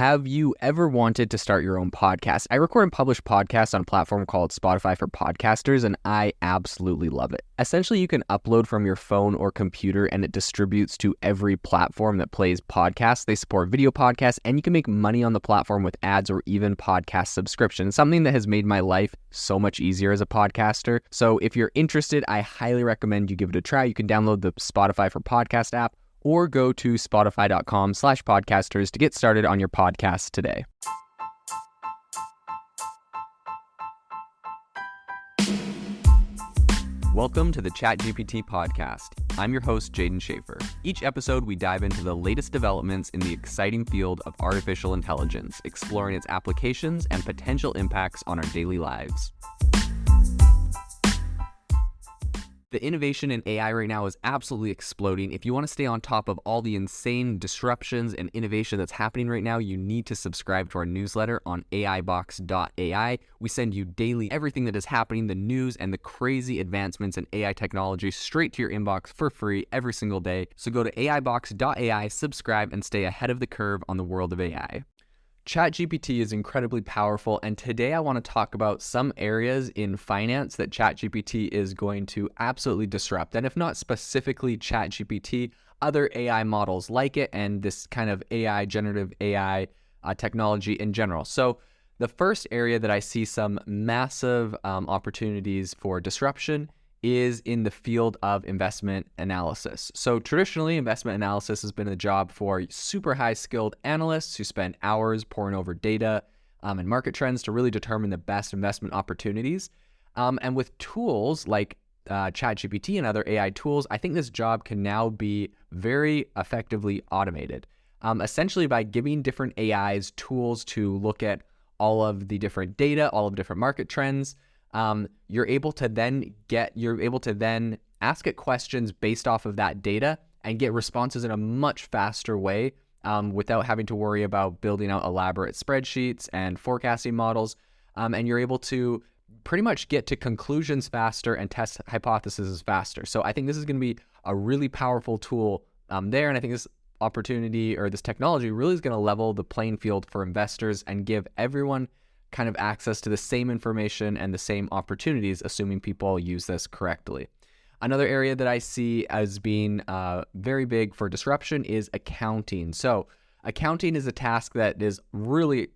Have you ever wanted to start your own podcast? I record and publish podcasts on a platform called Spotify for Podcasters, and I absolutely love it. Essentially, you can upload from your phone or computer, and it distributes to every platform that plays podcasts. They support video podcasts, and you can make money on the platform with ads or even podcast subscriptions, something that has made my life so much easier as a podcaster. So if you're interested, I highly recommend you give it a try. You can download the Spotify for Podcast app, or go to spotify.com/podcasters to get started on your podcast today. Welcome to the ChatGPT podcast. I'm your host, Jaden Schaefer. Each episode, we dive into the latest developments in the exciting field of artificial intelligence, exploring its applications and potential impacts on our daily lives. The innovation in AI right now is absolutely exploding. If you want to stay on top of all the insane disruptions and innovation that's happening right now, you need to subscribe to our newsletter on AIBox.ai. We send you daily everything that is happening, the news and the crazy advancements in AI technology straight to your inbox for free every single day. So go to AIBox.ai, subscribe, and stay ahead of the curve on the world of AI. ChatGPT is incredibly powerful, and today I want to talk about some areas in finance that ChatGPT is going to absolutely disrupt. And if not specifically ChatGPT, other AI models like it and this kind of AI, generative AI technology in general. So the first area that I see some massive opportunities for disruption is in the field of investment analysis. So traditionally, investment analysis has been a job for super high skilled analysts who spend hours poring over data and market trends to really determine the best investment opportunities. And with tools like ChatGPT and other AI tools, I think this job can now be very effectively automated. Essentially by giving different AIs tools to look at all of the different data, all of the different market trends, you're able to then ask it questions based off of that data and get responses in a much faster way without having to worry about building out elaborate spreadsheets and forecasting models. And you're able to pretty much get to conclusions faster and test hypotheses faster. So I think this is going to be a really powerful tool there. And I think this opportunity or this technology really is going to level the playing field for investors and give everyone kind of access to the same information and the same opportunities, assuming people use this correctly. Another area that I see as being very big for disruption is accounting. So accounting is a task that is really,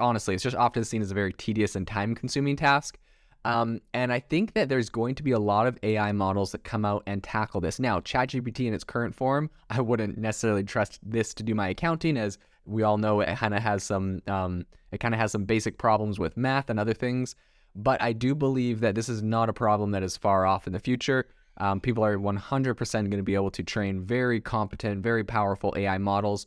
honestly, it's just often seen as a very tedious and time-consuming task. And I think that there's going to be a lot of AI models that come out and tackle this. Now, ChatGPT in its current form, I wouldn't necessarily trust this to do my accounting, as we all know it kind of has some basic problems with math and other things. But I do believe that this is not a problem that is far off in the future. People are 100% going to be able to train very competent, very powerful AI models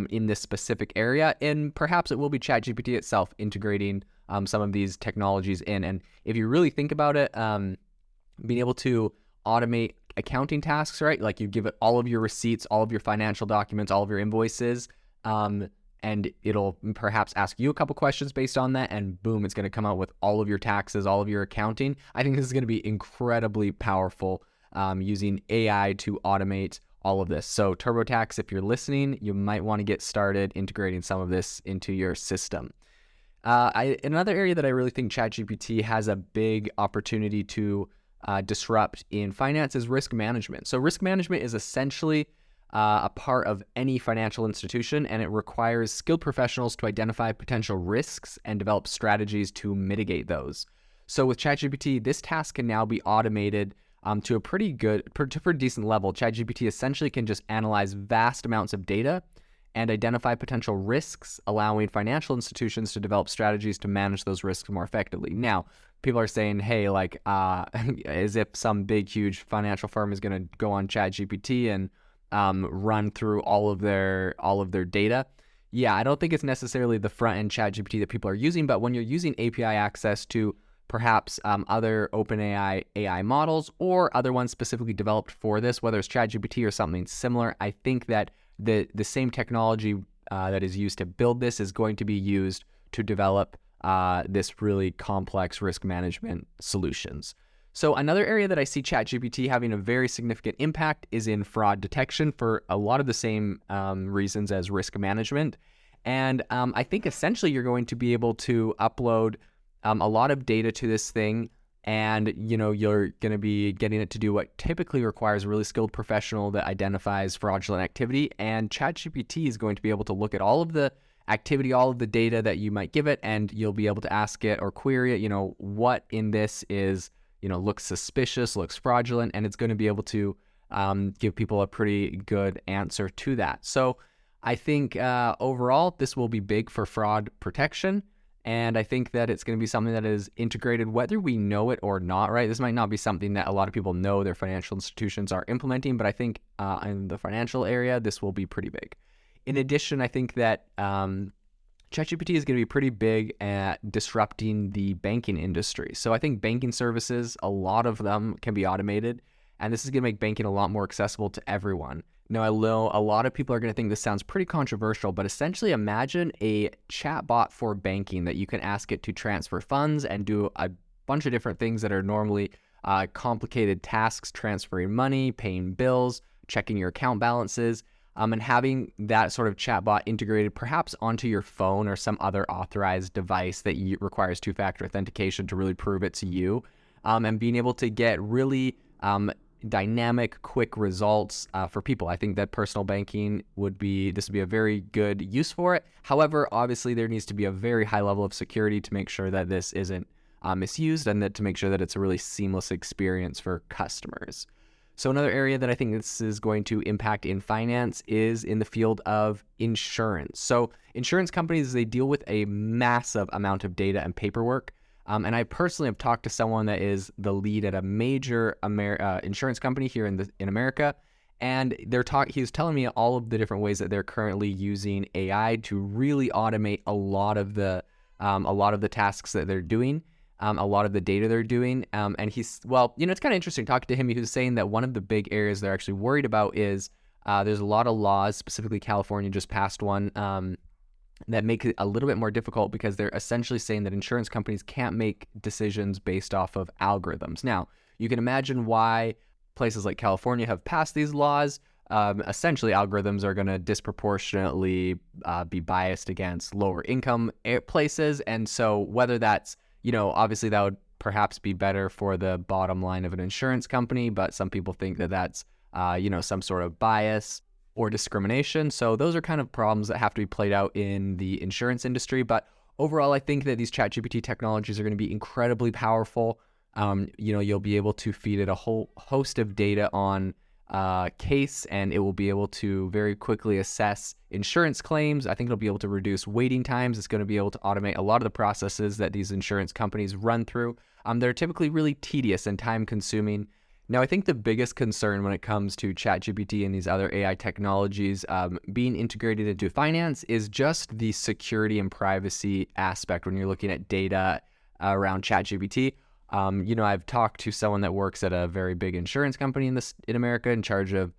in this specific area. And perhaps it will be ChatGPT itself integrating some of these technologies in. And if you really think about it, being able to automate accounting tasks, right? Like you give it all of your receipts, all of your financial documents, all of your invoices, and it'll perhaps ask you a couple questions based on that, and boom, it's going to come out with all of your taxes, all of your accounting. I think this is going to be incredibly powerful using AI to automate all of this. So TurboTax, if you're listening, you might want to get started integrating some of this into your system. Another area that I really think ChatGPT has a big opportunity to disrupt in finance is risk management. So risk management is essentially a part of any financial institution, and it requires skilled professionals to identify potential risks and develop strategies to mitigate those. So with ChatGPT, this task can now be automated to a pretty decent level. ChatGPT essentially can just analyze vast amounts of data and identify potential risks, allowing financial institutions to develop strategies to manage those risks more effectively. Now, people are saying, hey, like, as if some big, huge financial firm is going to go on ChatGPT and run through all of their data. Yeah, I don't think it's necessarily the front-end ChatGPT that people are using, but when you're using API access to perhaps other OpenAI AI models or other ones specifically developed for this, whether it's ChatGPT or something similar, I think that the same technology that is used to build this is going to be used to develop this really complex risk management solutions. So another area that I see ChatGPT having a very significant impact is in fraud detection for a lot of the same reasons as risk management. And I think essentially you're going to be able to upload a lot of data to this thing, and you're going to be getting it to do what typically requires a really skilled professional that identifies fraudulent activity. And ChatGPT is going to be able to look at all of the activity, all of the data that you might give it, and you'll be able to ask it or query it, what in this is, looks suspicious, looks fraudulent, and it's going to be able to give people a pretty good answer to that. So I think overall, this will be big for fraud protection. And I think that it's going to be something that is integrated, whether we know it or not, right? This might not be something that a lot of people know their financial institutions are implementing, but I think in the financial area, this will be pretty big. In addition, I think that ChatGPT is going to be pretty big at disrupting the banking industry. So I think banking services, a lot of them can be automated, and this is going to make banking a lot more accessible to everyone. Now, I know a lot of people are going to think this sounds pretty controversial, but essentially imagine a chatbot for banking that you can ask it to transfer funds and do a bunch of different things that are normally complicated tasks, transferring money, paying bills, checking your account balances, and having that sort of chatbot integrated perhaps onto your phone or some other authorized device that requires two-factor authentication to really prove it's you, and being able to get really dynamic, quick results for people. I think that personal banking would be a very good use for it. However, obviously there needs to be a very high level of security to make sure that this isn't misused, and that to make sure that it's a really seamless experience for customers. So another area that I think this is going to impact in finance is in the field of insurance. So insurance companies, they deal with a massive amount of data and paperwork. And I personally have talked to someone that is the lead at a major insurance company here in America, and he was telling me all of the different ways that they're currently using AI to really automate a lot of the tasks that they're doing, a lot of the data they're doing. And it's kind of interesting talking to him. He was saying that one of the big areas they're actually worried about is there's a lot of laws, specifically California just passed one, that make it a little bit more difficult because they're essentially saying that insurance companies can't make decisions based off of algorithms. Now, you can imagine why places like California have passed these laws. Essentially, algorithms are going to disproportionately be biased against lower income places. And so whether that's, obviously that would perhaps be better for the bottom line of an insurance company, but some people think that that's, some sort of bias or discrimination. So those are kind of problems that have to be played out in the insurance industry. But overall, I think that these ChatGPT technologies are going to be incredibly powerful. You'll be able to feed it a whole host of data on case, and it will be able to very quickly assess insurance claims. I think it'll be able to reduce waiting times. It's going to be able to automate a lot of the processes that these insurance companies run through. They're typically really tedious and time consuming. Now, I think the biggest concern when it comes to ChatGPT and these other AI technologies being integrated into finance is just the security and privacy aspect when you're looking at data around ChatGPT. I've talked to someone that works at a very big insurance company in America in charge of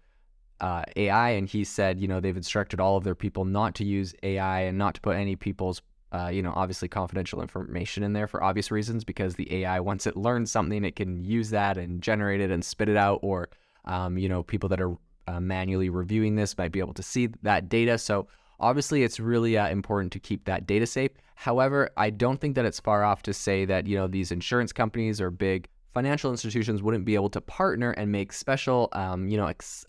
AI, and he said, they've instructed all of their people not to use AI and not to put any people's obviously confidential information in there for obvious reasons, because the AI, once it learns something, it can use that and generate it and spit it out, or, people that are manually reviewing this might be able to see that data. So obviously it's really important to keep that data safe. However, I don't think that it's far off to say that, these insurance companies or big financial institutions wouldn't be able to partner and make special,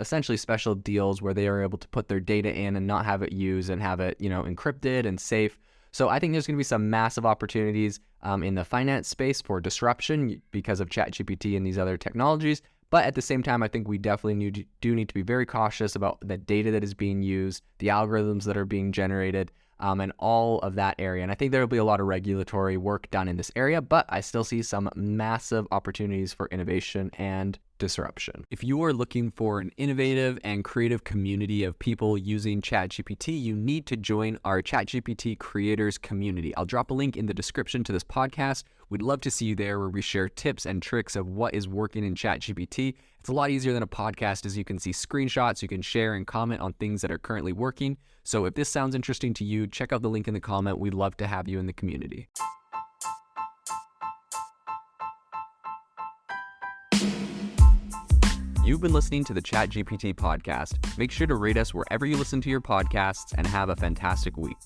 essentially special deals where they are able to put their data in and not have it used and have it, encrypted and safe. So I think there's going to be some massive opportunities in the finance space for disruption because of ChatGPT and these other technologies. But at the same time, I think we definitely do need to be very cautious about the data that is being used, the algorithms that are being generated, and all of that area. And I think there will be a lot of regulatory work done in this area, but I still see some massive opportunities for innovation and disruption. If you are looking for an innovative and creative community of people using ChatGPT, you need to join our ChatGPT creators community. I'll drop a link in the description to this podcast. We'd love to see you there, where we share tips and tricks of what is working in ChatGPT. It's a lot easier than a podcast, as you can see screenshots, you can share and comment on things that are currently working. So if this sounds interesting to you, check out the link in the comment. We'd love to have you in the community. You've been listening to the ChatGPT podcast. Make sure to rate us wherever you listen to your podcasts, and have a fantastic week.